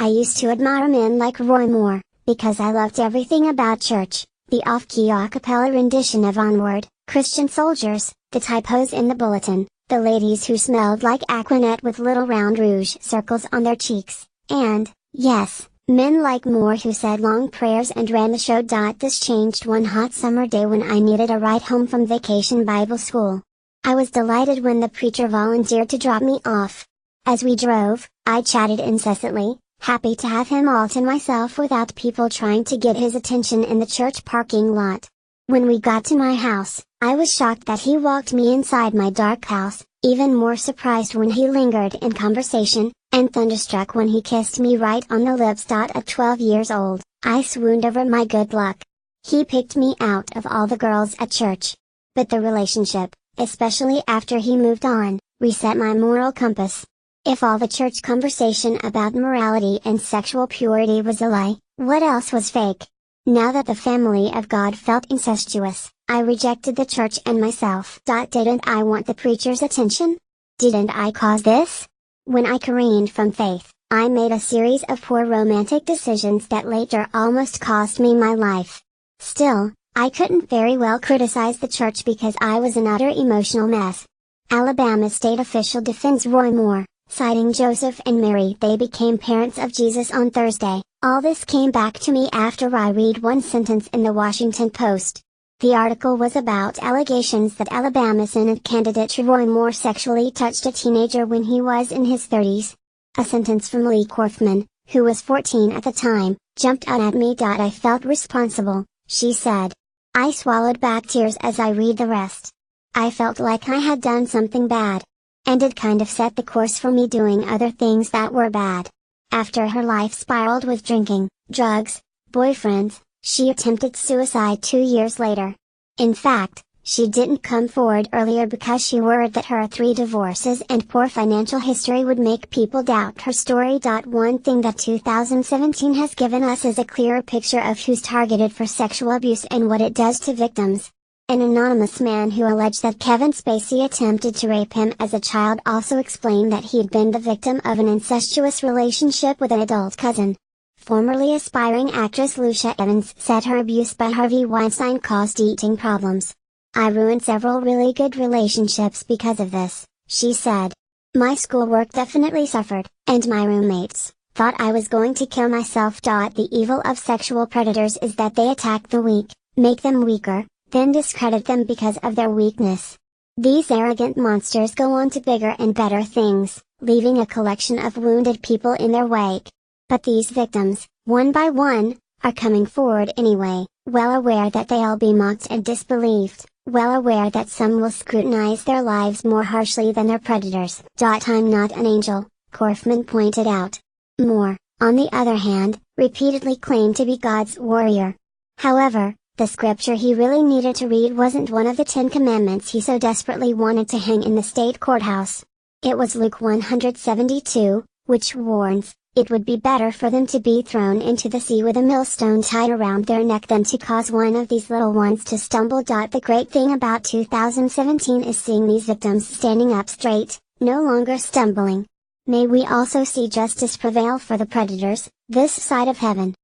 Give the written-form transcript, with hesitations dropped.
I used to admire men like Roy Moore, because I loved everything about church, the off-key a cappella rendition of Onward, Christian soldiers, the typos in the bulletin, the ladies who smelled like Aquanet with little round rouge circles on their cheeks, and, yes, men like Moore who said long prayers and ran the show. This changed one hot summer day when I needed a ride home from Vacation Bible School. I was delighted when the preacher volunteered to drop me off. As we drove, I chatted incessantly, happy to have him all to myself without people trying to get his attention in the church parking lot. When we got to my house, I was shocked that he walked me inside my dark house, even more surprised when he lingered in conversation, and thunderstruck when he kissed me right on the lips. At 12 years old, I swooned over my good luck. He picked me out of all the girls at church. But the relationship, especially after he moved on, reset my moral compass. If all the church conversation about morality and sexual purity was a lie, what else was fake? Now that the family of God felt incestuous, I rejected the church and myself. Didn't I want the preacher's attention? Didn't I cause this? When I careened from faith, I made a series of poor romantic decisions that later almost cost me my life. Still, I couldn't very well criticize the church because I was an utter emotional mess. Alabama state official defends Roy Moore, citing Joseph and Mary. They became parents of Jesus on Thursday. All this came back to me after I read one sentence in the Washington Post. The article was about allegations that Alabama Senate candidate Roy Moore sexually touched a teenager when he was in his 30s. A sentence from Lee Korfman, who was 14 at the time, jumped out at me. I felt responsible, she said. I swallowed back tears as I read the rest. I felt like I had done something bad. And it kind of set the course for me doing other things that were bad. After her life spiraled with drinking, drugs, boyfriends, she attempted suicide 2 years later. In fact, she didn't come forward earlier because she worried that her 3 divorces and poor financial history would make people doubt her story. One thing that 2017 has given us is a clearer picture of who's targeted for sexual abuse and what it does to victims. An anonymous man who alleged that Kevin Spacey attempted to rape him as a child also explained that he'd been the victim of an incestuous relationship with an adult cousin. Formerly aspiring actress Lucia Evans said her abuse by Harvey Weinstein caused eating problems. I ruined several really good relationships because of this, she said. My schoolwork definitely suffered, and my roommates thought I was going to kill myself. The evil of sexual predators is that they attack the weak, make them weaker, then discredit them because of their weakness. These arrogant monsters go on to bigger and better things, leaving a collection of wounded people in their wake. But these victims, one by one, are coming forward anyway, well aware that they'll be mocked and disbelieved, well aware that some will scrutinize their lives more harshly than their predators. I'm not an angel, Korfman pointed out. Moore, on the other hand, repeatedly claimed to be God's warrior. However, the scripture he really needed to read wasn't one of the 10 Commandments he so desperately wanted to hang in the state courthouse. It was Luke 172, which warns, it would be better for them to be thrown into the sea with a millstone tied around their neck than to cause one of these little ones to stumble. The great thing about 2017 is seeing these victims standing up straight, no longer stumbling. May we also see justice prevail for the predators, this side of heaven.